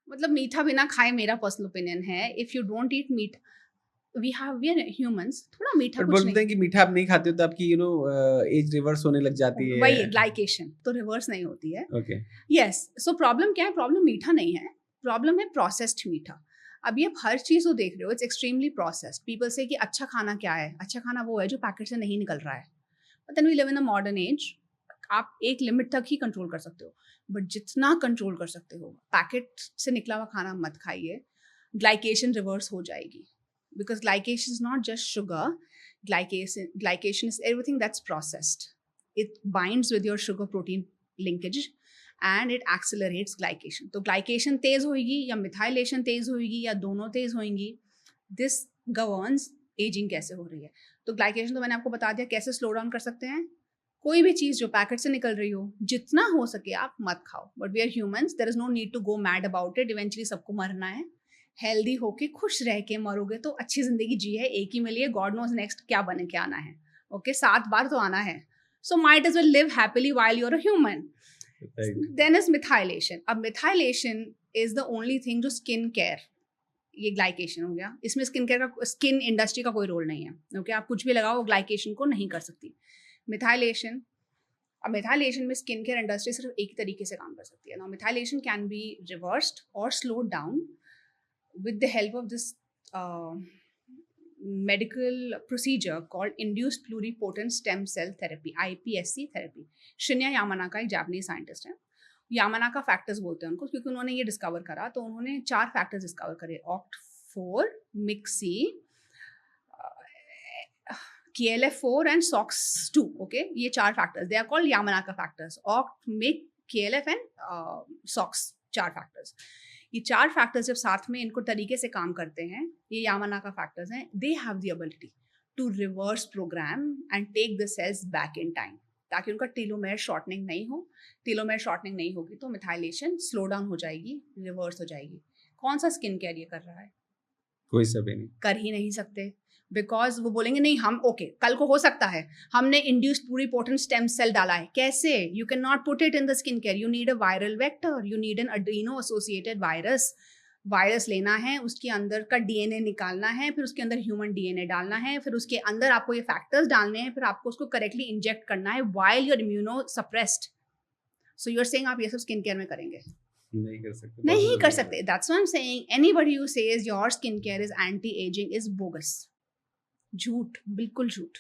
मतलब मीठा बिना खाए मेरा पर्सनल ओपिनियन है, if you don't eat meat, we are humans, थोड़ा मीठा बट कुछ बोलते नहीं। हैं कि मीठा आप नहीं खाते हो तो आपकी एज रिवर्स होने लग जाती है। वही ग्लाइकेशन तो रिवर्स नहीं होती है। ओके। यस, सो प्रॉब्लम क्या है? प्रॉब्लम मीठा नहीं है, प्रॉब्लम है प्रोसेस्ड मीठा। अभी आप हर चीज़ को देख रहे हो, इट्स एक्सट्रीमली प्रोसेस्ड। पीपल से कि अच्छा खाना क्या है? अच्छा खाना वो है जो पैकेट से नहीं निकल रहा है। But then we live in a modern age, आप एक लिमिट तक ही कंट्रोल कर सकते हो, बट जितना कंट्रोल कर सकते हो पैकेट से निकला हुआ खाना मत खाइए। ग्लाइकेशन रिवर्स हो जाएगी, because glycation is not just sugar, glycation is everything that's processed. It binds with your sugar protein linkage and it accelerates glycation. तो glycation तेज होगी या मिथाइलेशन तेज होगी या दोनों तेज होंगी, this governs aging कैसे हो रही है। तो glycation तो मैंने आपको बता दिया कैसे स्लो डाउन कर सकते हैं। कोई भी चीज़ जो पैकेट से निकल रही हो, जितना हो सके आप मत खाओ। But we are humans, there is no need to go mad about it, eventually सबको मरना है। हेल्दी होके खुश रह के मरोगे तो अच्छी जिंदगी जी है, एक ही मिली है, गॉड नोज नेक्स्ट क्या बने के आना है। ओके 7 बार तो आना है, so might as well live happily while you are a human. Then is methylation. अब methylation is the only thing जो स्किन केयर, ये ग्लाइकेशन हो गया, इसमें स्किन केयर का, स्किन इंडस्ट्री का कोई रोल नहीं है। ओके आप कुछ भी लगाओ ग्लाइकेशन को नहीं कर सकती। मिथाइलेशन, अब मिथाइलेशन में स्किन केयर इंडस्ट्री सिर्फ एक तरीके से काम कर सकती है। Now methylation can be reversed और slowed down with the help of this medical procedure called induced pluripotent stem cell therapy, IPSC therapy. Shinya Yamanaka एक जापानीज साइंटिस्ट है, यामानाका फैक्टर्स बोलते हैं उनको क्योंकि उन्होंने ये डिस्कवर करा। तो उन्होंने 4 फैक्टर्स डिस्कवर करे, OCT4, MIC-C, KLF4 and SOX2। Okay ये 4 factors, they are called Yamanaka factors. OCT, MIC, KLF and SOX, 4 factors. ये 4 फैक्टर्स जब साथ में इनको तरीके से काम करते हैं, ये यामानाका फैक्टर्स हैं, they have the ability to reverse program and take the cells back in time, ताकि उनका टेलोमेयर शॉर्टनिंग नहीं हो। टेलोमेयर शॉर्टनिंग नहीं होगी तो मिथाइलेशन स्लो डाउन हो जाएगी, रिवर्स हो जाएगी। कौन सा स्किन केयर ये कर रहा है? कोई सभी नहीं कर ही नहीं सकते, बिकॉज वो बोलेंगे नहीं हम ओके कल को हो सकता है हमने इंड्यूस्ड प्लूरिपोटेंट स्टेम सेल डाला है। कैसे? You can not put it in the skin care, you need a viral vector, you need an Adreno associated virus. Virus लेना है, उसके अंदर का डीएनए निकालना है, फिर उसके अंदर ह्यूमन डीएनए डालना है, फिर उसके अंदर आपको ये फैक्टर्स डालने हैं, फिर आपको उसको करेक्टली इंजेक्ट करना है while you're immunosuppressed. So you are saying आप ये सब स्किन केयर में करेंगे? नहीं कर सकते, नहीं कर सकते। That's why I am saying anybody who says your skin care is anti ageing is bogus. झूठ, बिल्कुल झूठ।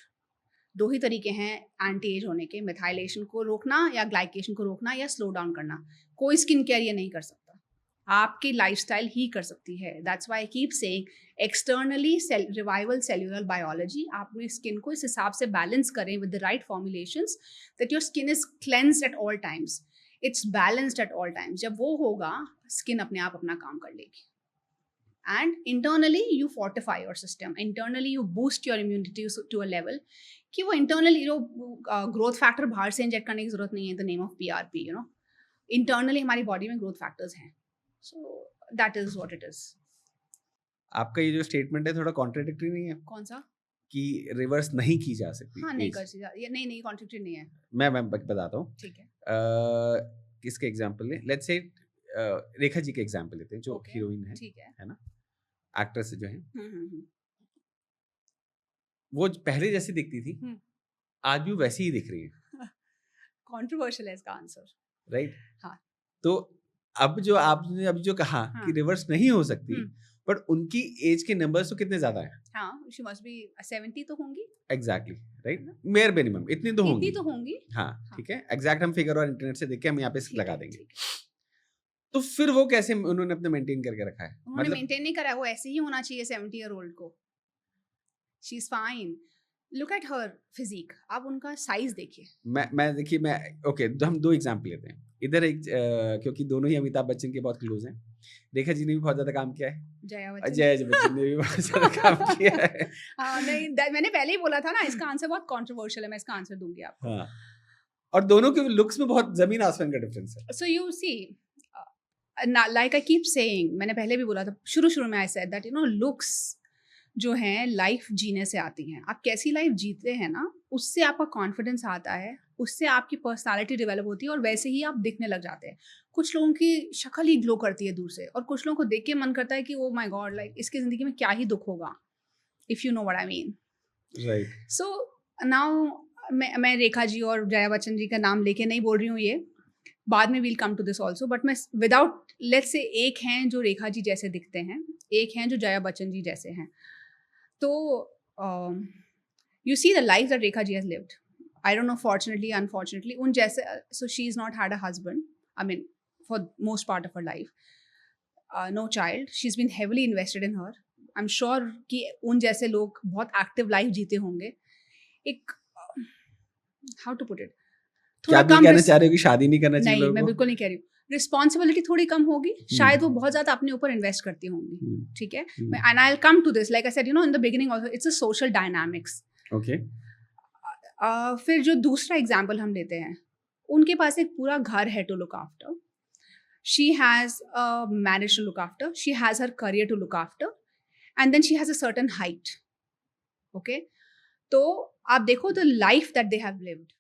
2 ही तरीके हैं एंटी एज होने के, मिथाइलेशन को रोकना या ग्लाइकेशन को रोकना या स्लो डाउन करना। कोई स्किन केयर ये नहीं कर सकता, आपकी लाइफस्टाइल ही कर सकती है। That's why I keep saying externally revival cellular biology. आप अपनी स्किन को इस हिसाब से बैलेंस करें with the right formulations that your skin is cleansed at all times, it's balanced at all times. जब वो होगा स्किन अपने आप अपना काम कर लेगी। And internally you fortify your system, internally you boost your immunity to a level कि वो internally जो growth factor बाहर से इंजेक्ट करने की जरूरत नहीं है, the name of PRP, you know, internally हमारी बॉडी में growth factors हैं। So that is what it is। आपका ये जो स्टेटमेंट है थोड़ा कॉन्ट्राडिक्टरी नहीं है? कौन सा? कि रिवर्स नहीं की जा सकती। हाँ नहीं कर सकती, ये नहीं कॉन्ट्राडिक्टरी नहीं है। मैं बताता हूँ। ठीक है। किसके एग्जांपल ले, लेट्स से रेखा जी के एग्जांपल लेते हैं जो हीरोइन ठीक है ना, एक्ट्रेस जो है, वो पहले जैसी दिखती थी, आज भी वैसी ही दिख रही है। कंट्रोवर्शियल है इसका आंसर, राइट? हाँ। तो अब जो आपने अभी जो कहा कि रिवर्स नहीं हो सकती, बट उनकी एज के नंबर्स तो कितने ज्यादा है? हाँ, शी मस्ट बी 70 तो होंगी। एग्जैक्टली, राइट, मेयर मिनिमम इतनी तो होंगी। हाँ, ठीक है, एग्जैक्ट हम फिगर और इंटरनेट से देख के हम यहाँ पे लगा देंगे। तो फिर वो कैसे उन्होंने अपने मेंटेन करके रखा है? उन्होंने मेंटेन नहीं करा, वो ऐसे ही होना चाहिए 70 ईयर ओल्ड को। She is fine, look at her physique. आप उनका साइज देखिए। मैं ओके, तो हम 2 एग्जांपल लेते हैं। इधर एक क्योंकि दोनों ही अमिताभ बच्चन के बहुत क्लोज हैं। रेखा जी ने भी बहुत ज्यादा काम किया है, जया बच्चन ने भी बहुत ज्यादा काम किया है। हाँ नहीं, मैंने पहले ही बोला था ना, इसका आंसर बहुत कंट्रोवर्शियल है, मैं इसका आंसर दूंगी आपको। हाँ, और दोनों के लुक्स में बहुत जमीन आसमान का डिफरेंस है। So you see, like I keep saying, मैंने पहले भी बोला था शुरू में, I said that you know looks जो हैं लाइफ जीने से आती हैं। आप कैसी लाइफ जीते हैं ना, उससे आपका कॉन्फिडेंस आता है, उससे आपकी पर्सनालिटी डेवलप होती है और वैसे ही आप दिखने लग जाते हैं। कुछ लोगों की शक्ल ही ग्लो करती है दूर से, और कुछ लोगों को देख के मन करता है कि ओ माय गॉड, लाइक इसकी ज़िंदगी में क्या ही दुख होगा, if you know what I mean. Right. So now मैं रेखा जी और जया बच्चन जी का नाम लेके नहीं बोल रही हूँ ये, बाद में we'll come to this also, but मैं विदाउट लेट्स से एक हैं जो रेखा जी जैसे दिखते हैं, एक हैं जो जया बच्चन जी जैसे हैं। तो you see the life that Rekha ji has lived, I don't know fortunately unfortunately, उन जैसे, so she is not had a husband, I mean for most part of her life, no child, she is been heavily invested in her. I am sure कि उन जैसे लोग बहुत active life जीते होंगे। एक हाउ टू पुट इट, क्या थोड़ा आप ये कम कहना चाह रहे हो कि शादी नहीं करना चाहिए नहीं, लोगों मैं को? बिल्कुल नहीं कह रही हूँ। रिस्पॉन्सिबिलिटी थोड़ी कम होगी, शायद वो बहुत ज़्यादा अपने ऊपर इन्वेस्ट करती होंगी, ठीक है? And I will come to this, like I said, you know in the beginning also, it's a social dynamics. Okay. फिर जो दूसरा एग्जाम्पल हम लेते हैं, उनके पास एक पूरा घर है to look after, she has a marriage to look after, she has her career to look after, and then she has a certain height, okay? तो आप देखो the life that they have lived,